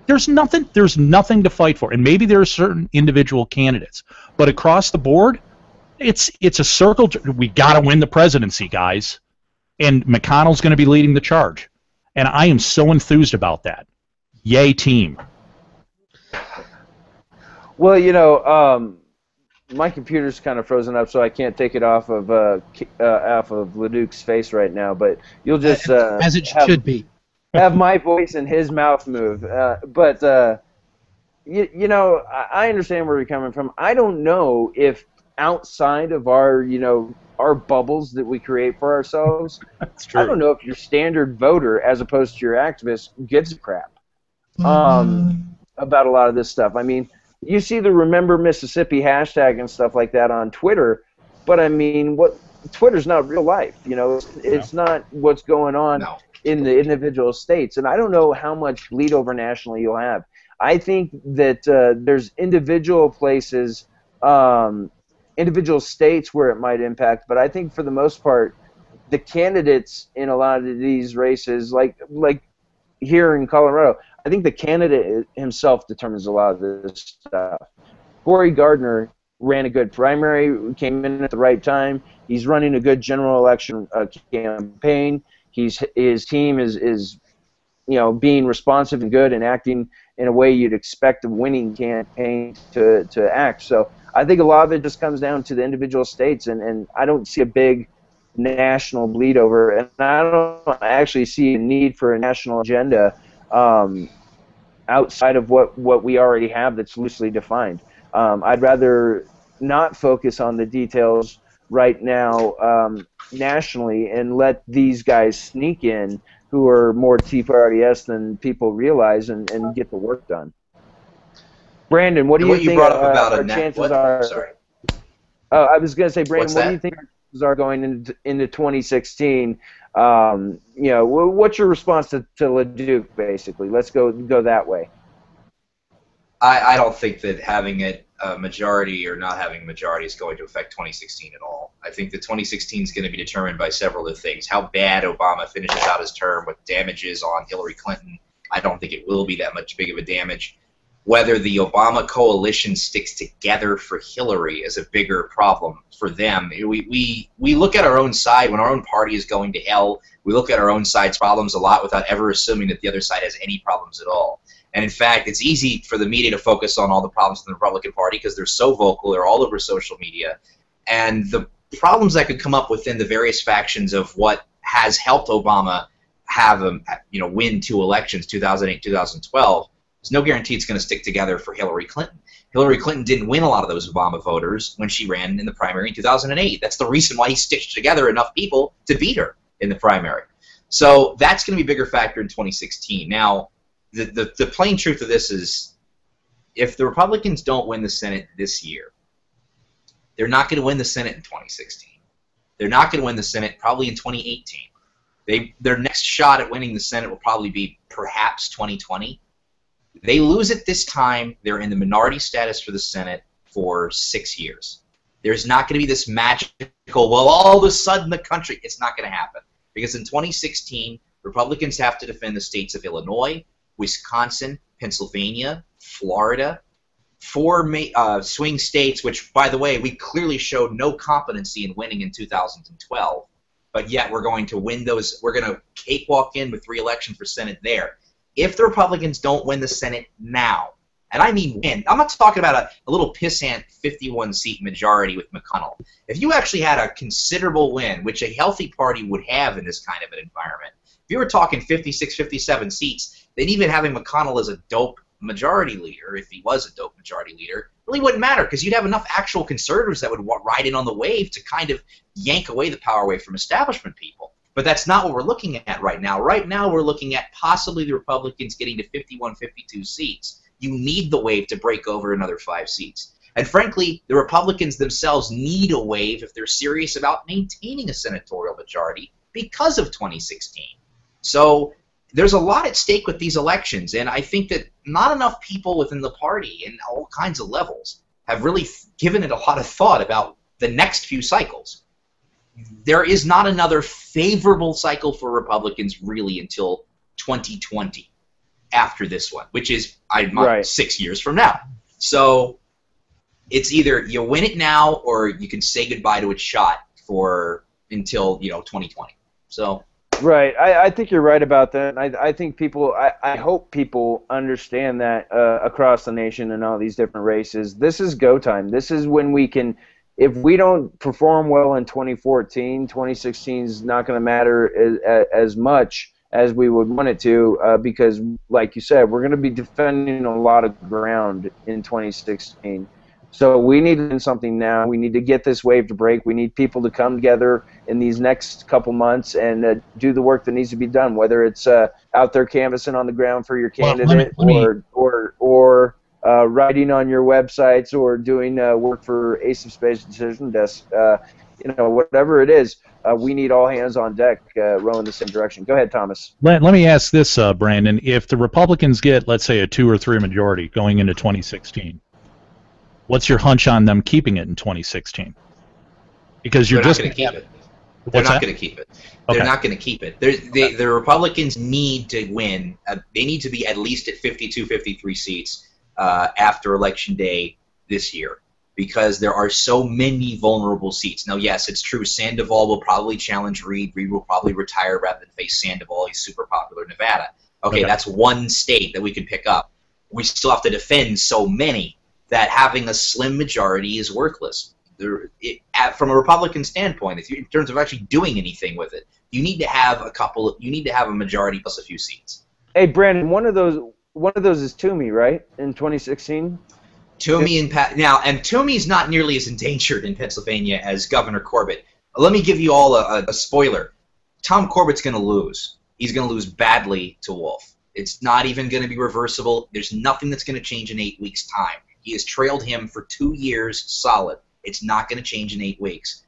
There's nothing to fight for, and maybe there are certain individual candidates, but across the board, it's a circle. We got to win the presidency, guys, and McConnell's going to be leading the charge, and I am so enthused about that. Yay, team! Well, you know, my computer's kind of frozen up, so I can't take it off of Leduc's face right now. But you'll just as it should be. Have my voice and his mouth move. But you know, I understand where you're coming from. I don't know if outside of our, you know, our bubbles that we create for ourselves, That's true. I don't know if your standard voter, as opposed to your activist, gives a crap about a lot of this stuff. I mean, you see the Remember Mississippi hashtag and stuff like that on Twitter, but I mean, Twitter's not real life. You know, it's not what's going on in the individual states, and I don't know how much bleed over nationally you'll have. I think that there's individual places, individual states where it might impact, but I think for the most part, the candidates in a lot of these races, like here in Colorado, I think the candidate himself determines a lot of this stuff. Cory Gardner ran a good primary, came in at the right time. He's running a good general election campaign. His team is you know, being responsive and good and acting in a way you'd expect a winning campaign to act. So I think a lot of it just comes down to the individual states, and I don't see a big national bleed over, and I don't actually see a need for a national agenda outside of what we already have that's loosely defined. I'd rather not focus on the details right now nationally and let these guys sneak in who are more Tea Party-esque than people realize and get the work done. Brandon, what do you think our chances are? Sorry. I was going to say, Brandon, what do you think our chances are going into 2016? You know, what's your response to Leduc, basically? Let's go that way. I don't think that having a majority or not having a majority is going to affect 2016 at all. I think that 2016 is going to be determined by several of things. How bad Obama finishes out his term, what damage is on Hillary Clinton. I don't think it will be that much big of a damage. Whether the Obama coalition sticks together for Hillary is a bigger problem for them. We look at our own side when our own party is going to hell. We look at our own side's problems a lot without ever assuming that the other side has any problems at all. And in fact, it's easy for the media to focus on all the problems in the Republican Party because they're so vocal, they're all over social media. And the problems that could come up within the various factions of what has helped Obama have win 2 elections, 2008, 2012, there's no guarantee it's going to stick together for Hillary Clinton. Hillary Clinton didn't win a lot of those Obama voters when she ran in the primary in 2008. That's the reason why he stitched together enough people to beat her in the primary. So that's going to be a bigger factor in 2016. Now, the plain truth of this is, if the Republicans don't win the Senate this year, they're not going to win the Senate in 2016. They're not going to win the Senate probably in 2018. Their next shot at winning the Senate will probably be perhaps 2020. They lose it this time, they're in the minority status for the Senate for 6 years. There's not going to be this magical, well, all of a sudden the country, it's not going to happen. Because in 2016, Republicans have to defend the states of Illinois, Wisconsin, Pennsylvania, Florida, 4 swing states, which, by the way, we clearly showed no competency in winning in 2012, but yet we're going to win those. We're going to cakewalk in with re-election for Senate there. If the Republicans don't win the Senate now, and I mean win, I'm not talking about a little pissant 51-seat majority with McConnell. If you actually had a considerable win, which a healthy party would have in this kind of an environment, if you were talking 56, 57 seats, then even having McConnell as a dope majority leader, if he was a dope majority leader, really wouldn't matter because you'd have enough actual conservatives that would ride in on the wave to kind of yank away the power away from establishment people. But that's not what we're looking at right now. Right now we're looking at possibly the Republicans getting to 51, 52 seats. You need the wave to break over another 5 seats. And frankly, the Republicans themselves need a wave if they're serious about maintaining a senatorial majority because of 2016. So there's a lot at stake with these elections, and I think that not enough people within the party in all kinds of levels have really given it a lot of thought about the next few cycles. There is not another favorable cycle for Republicans really until 2020 after this one, which is 6 years from now. So it's either you win it now or you can say goodbye to its shot for until 2020. So. Right. I think you're right about that. I think people, I hope people understand that across the nation and all these different races. This is go time. This is when we can, if we don't perform well in 2014, 2016 is not going to matter as much as we would want it to because, like you said, we're going to be defending a lot of ground in 2016. So we need to do something now. We need to get this wave to break. We need people to come together in these next couple months and do the work that needs to be done, whether it's out there canvassing on the ground for your candidate or writing on your websites or doing work for Ace of Spades Decision Desk. Whatever it is, we need all hands on deck rowing the same direction. Go ahead, Thomas. Let me ask this, Brandon. If the Republicans get, let's say, a 2 or 3 majority going into 2016, what's your hunch on them keeping it in 2016? Because you're just not going to keep it. They're not going to keep it. They're not going to keep it. The Republicans need to win. They need to be at least at 52, 53 seats after Election Day this year because there are so many vulnerable seats. Now, yes, it's true. Sandoval will probably challenge Reed. Reed will probably retire rather than face Sandoval. He's super popular in Nevada. Okay, that's one state that we can pick up. We still have to defend so many that having a slim majority is worthless. From a Republican standpoint, in terms of actually doing anything with it, you need to have a majority plus a few seats. Hey, Brandon, one of those is Toomey, right? In 2016. Toomey and Toomey's not nearly as endangered in Pennsylvania as Governor Corbett. Let me give you all a spoiler. Tom Corbett's going to lose. He's going to lose badly to Wolf. It's not even going to be reversible. There's nothing that's going to change in 8 weeks' time. He has trailed him for 2 years solid. It's not going to change in 8 weeks.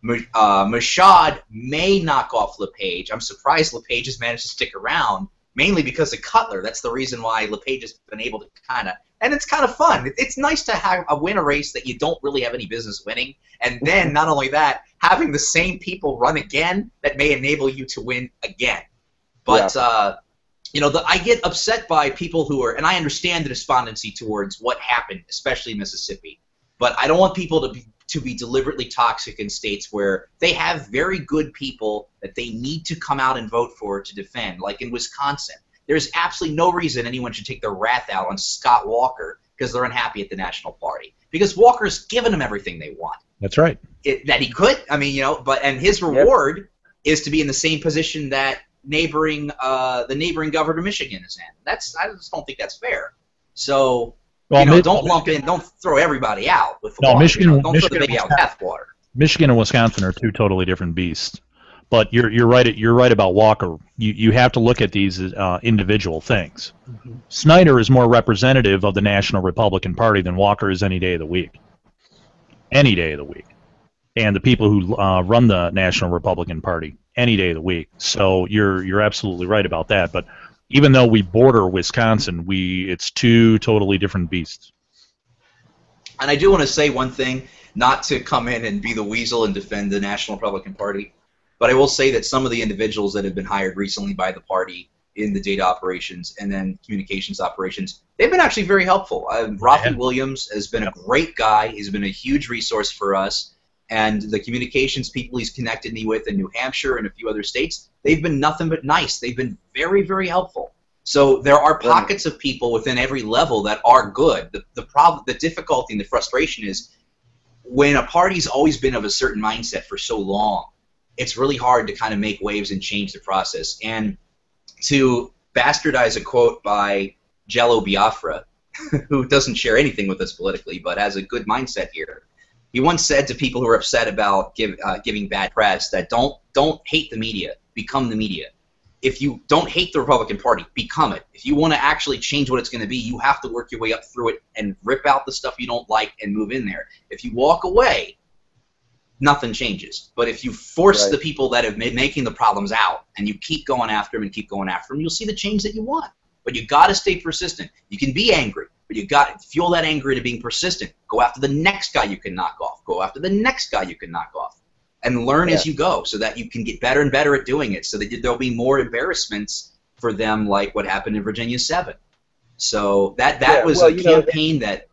Mashad may knock off LePage. I'm surprised LePage has managed to stick around, mainly because of Cutler. That's the reason why LePage has been able to and it's kind of fun. It's nice to win a race that you don't really have any business winning, and then not only that, having the same people run again that may enable you to win again. But I get upset by people who are, and I understand the despondency towards what happened, especially in Mississippi. But I don't want people to be deliberately toxic in states where they have very good people that they need to come out and vote for to defend, like in Wisconsin. There's absolutely no reason anyone should take their wrath out on Scott Walker because they're unhappy at the National Party. Because Walker's given them everything they want. That's right. That he could. I mean, and his reward is to be in the same position that the neighboring governor of Michigan is in. I just don't think that's fair. So, don't lump in, don't throw everybody out with the water. Michigan, don't throw the baby out with bathwater. Michigan and Wisconsin are 2 totally different beasts. But you're right. You're right about Walker. You have to look at these individual things. Mm-hmm. Snyder is more representative of the National Republican Party than Walker is any day of the week. Any day of the week. And the people who run the National Republican Party any day of the week. So you're absolutely right about that. But even though we border Wisconsin, it's 2 totally different beasts. And I do want to say one thing, not to come in and be the weasel and defend the National Republican Party, but I will say that some of the individuals that have been hired recently by the party in the data operations and then communications operations, they've been actually very helpful. Rafi Williams has been a great guy. He's been a huge resource for us. And the communications people he's connected me with in New Hampshire and a few other states, they've been nothing but nice. They've been very, very helpful. So there are pockets of people within every level that are good. The difficulty and the frustration is when a party's always been of a certain mindset for so long, it's really hard to kind of make waves and change the process. And to bastardize a quote by Jello Biafra, who doesn't share anything with us politically but has a good mindset here, he once said to people who are upset about giving bad press that don't hate the media, become the media. If you don't hate the Republican Party, become it. If you want to actually change what it's going to be, you have to work your way up through it and rip out the stuff you don't like and move in there. If you walk away, nothing changes. But if you force Right. the people that have been making the problems out, and you keep going after them and keep going after them, you'll see the change that you want. But you got to stay persistent. You can be angry, but you got to fuel that anger into being persistent. Go after the next guy you can knock off. Go after the next guy you can knock off. And learn as you go, so that you can get better and better at doing it, so that there'll be more embarrassments for them, like what happened in Virginia 7. So that was a campaign that.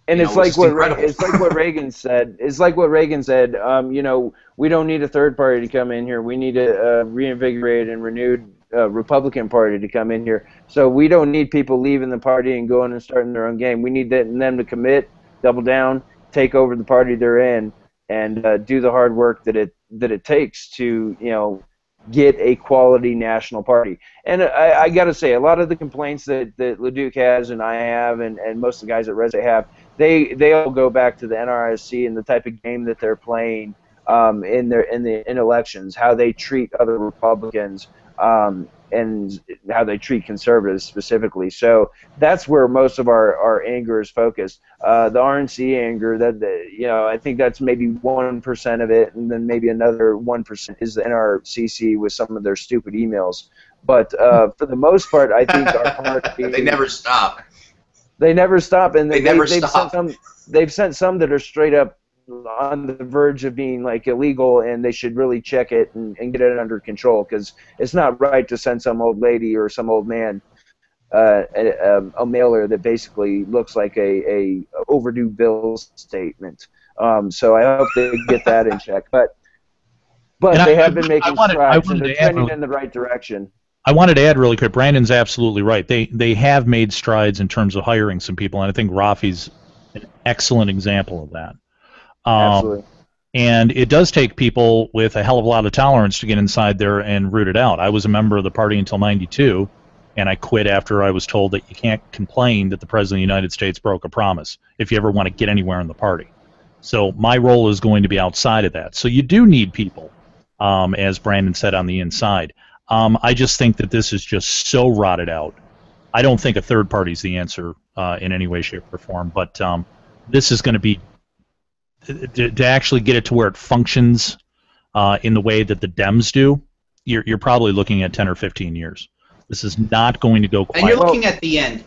And it's like what Reagan said. It's like what Reagan said. You know, we don't need a third party to come in here. We need a reinvigorated and renewed Republican Party to come in here. So we don't need people leaving the party and going and starting their own game. We need them to commit, double down, take over the party they're in, and do the hard work that it takes to, you know, get a quality national party. And I got to say, a lot of the complaints that LeDuc has and I have and most of the guys at RedState have, they all go back to the NRSC and the type of game that they're playing in elections, how they treat other Republicans, and how they treat conservatives specifically. So that's where most of our anger is focused. The RNC anger, you know, I think that's maybe 1% of it, and then maybe another 1% is the NRCC with some of their stupid emails. But for the most part, I think our party, they never stop. They never stop, and they've sent some that are straight up on the verge of being like illegal, and they should really check it and get it under control, because it's not right to send some old lady or some old man a mailer that basically looks like a overdue bill statement. So I hope they get that in check. But they have been making strides, and they're trending in the right direction. I wanted to add really quick, Brandon's absolutely right. They have made strides in terms of hiring some people, and I think Rafi's an excellent example of that. Absolutely. And it does take people with a hell of a lot of tolerance to get inside there and root it out. I was a member of the party until '92, and I quit after I was told that you can't complain that the President of the United States broke a promise if you ever want to get anywhere in the party. So my role is going to be outside of that. So you do need people, as Brandon said, on the inside. I just think that this is just so rotted out. I don't think a third party is the answer in any way, shape, or form, but this is going to be to actually get it to where it functions in the way that the Dems do. You're probably looking at 10 or 15 years. This is not going to go quiet. And you're looking at the end.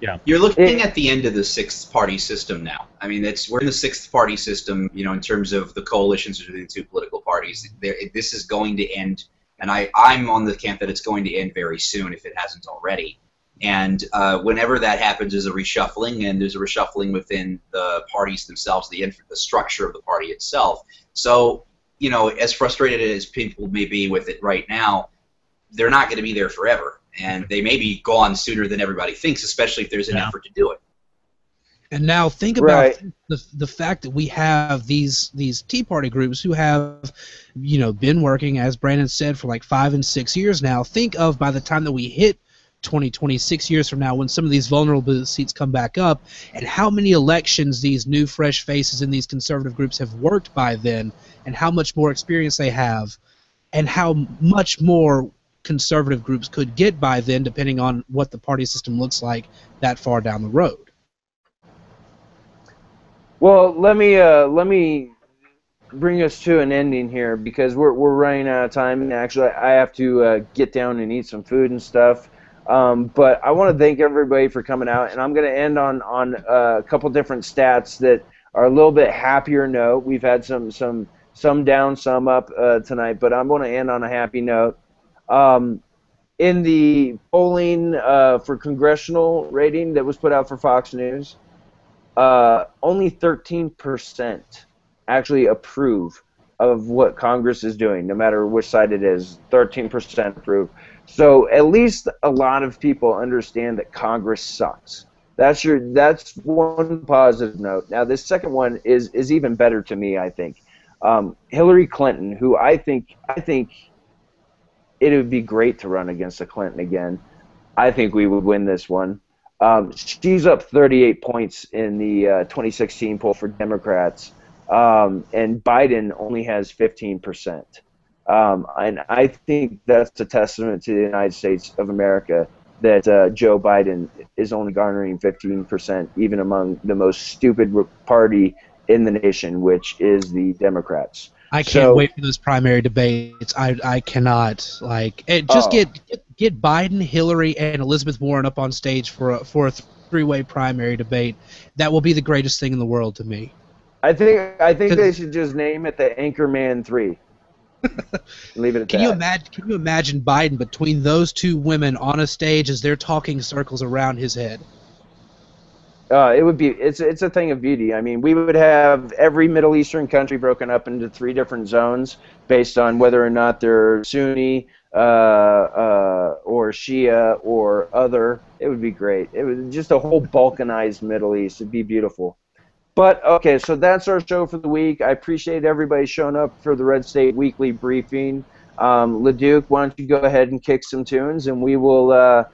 Yeah. You're looking at the end of the sixth party system now. I mean, we're in the sixth party system, you know, in terms of the coalitions between the two political parties. This is going to end, and I'm on the camp that it's going to end very soon if it hasn't already. And whenever that happens, there's a reshuffling, and there's a reshuffling within the parties themselves, the structure of the party itself. So, you know, as frustrated as people may be with it right now, they're not going to be there forever, and they may be gone sooner than everybody thinks, especially if there's an effort to do it. And now think about the fact that we have these Tea Party groups who have, you know, been working, as Brandon said, for like 5 and 6 years now. Think of by the time that we hit 2026 years from now, when some of these vulnerable seats come back up, and how many elections these new fresh faces in these conservative groups have worked by then, and how much more experience they have, and how much more conservative groups could get by then, depending on what the party system looks like that far down the road. Well, let me bring us to an ending here, because we're running out of time, and actually I have to get down and eat some food and stuff. But I want to thank everybody for coming out, and I'm going to end on a couple different stats that are a little bit happier note. We've had some down, some up tonight, but I'm going to end on a happy note. In the polling for congressional rating that was put out for Fox News, only 13% actually approve of what Congress is doing, no matter which side it is. 13% approve. So at least a lot of people understand that Congress sucks. That's one positive note. Now this second one is even better to me, I think. Hillary Clinton, who I think it would be great to run against a Clinton again. I think we would win this one. She's up 38 points in the 2016 poll for Democrats, and Biden only has 15%. And I think that's a testament to the United States of America that Joe Biden is only garnering 15%, even among the most stupid party in the nation, which is the Democrats. I can't wait for those primary debates. I cannot get Biden, Hillary, and Elizabeth Warren up on stage for a three-way primary debate. That will be the greatest thing in the world to me. I think they should just name it the Anchorman 3. Leave it at that. Can you imagine Biden between those two women on a stage as they're talking circles around his head? It would be. It's a thing of beauty. I mean, we would have every Middle Eastern country broken up into 3 different zones based on whether or not they're Sunni or Shia or other. It would be great. It was just a whole Balkanized Middle East. It'd be beautiful. But okay, so that's our show for the week. I appreciate everybody showing up for the Red State Weekly Briefing. LeDuc, why don't you go ahead and kick some tunes, and we will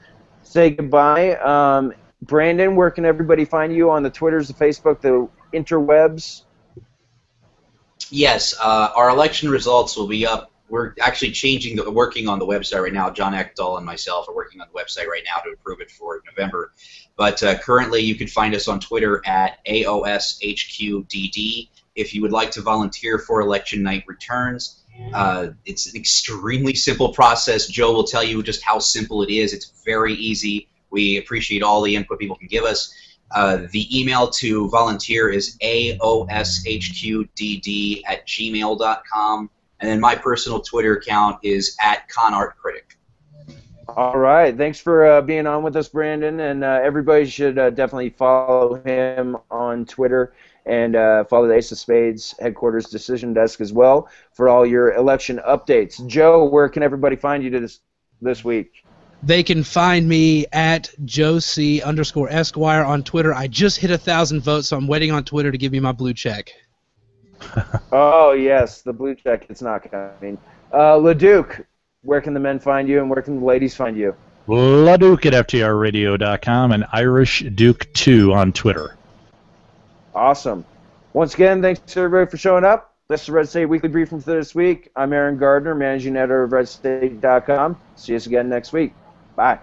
say goodbye. Brandon, where can everybody find you on the Twitters, the Facebook, the interwebs? Yes, our election results will be up. We're actually working on the website right now. John Ekdahl and myself are working on the website right now to improve it for November. But currently, you can find us on Twitter at AOSHQDD. If you would like to volunteer for election night returns, it's an extremely simple process. Joe will tell you just how simple it is. It's very easy. We appreciate all the input people can give us. The email to volunteer is aoshqdd@gmail.com. And then my personal Twitter account is @ConArtCritic. All right. Thanks for being on with us, Brandon. And everybody should definitely follow him on Twitter and follow the Ace of Spades headquarters decision desk as well for all your election updates. Joe, where can everybody find you this week? They can find me at JoeC_Esquire on Twitter. I just hit 1,000 votes, so I'm waiting on Twitter to give me my blue check. Oh, yes, the blue check. It's not coming. LeDuc, where can the men find you and where can the ladies find you? LeDuc at FTRradio.com and IrishDuke2 on Twitter. Awesome. Once again, thanks to everybody for showing up. This is the Red State Weekly Briefing for this week. I'm Aaron Gardner, managing editor of RedState.com. See us again next week. Bye.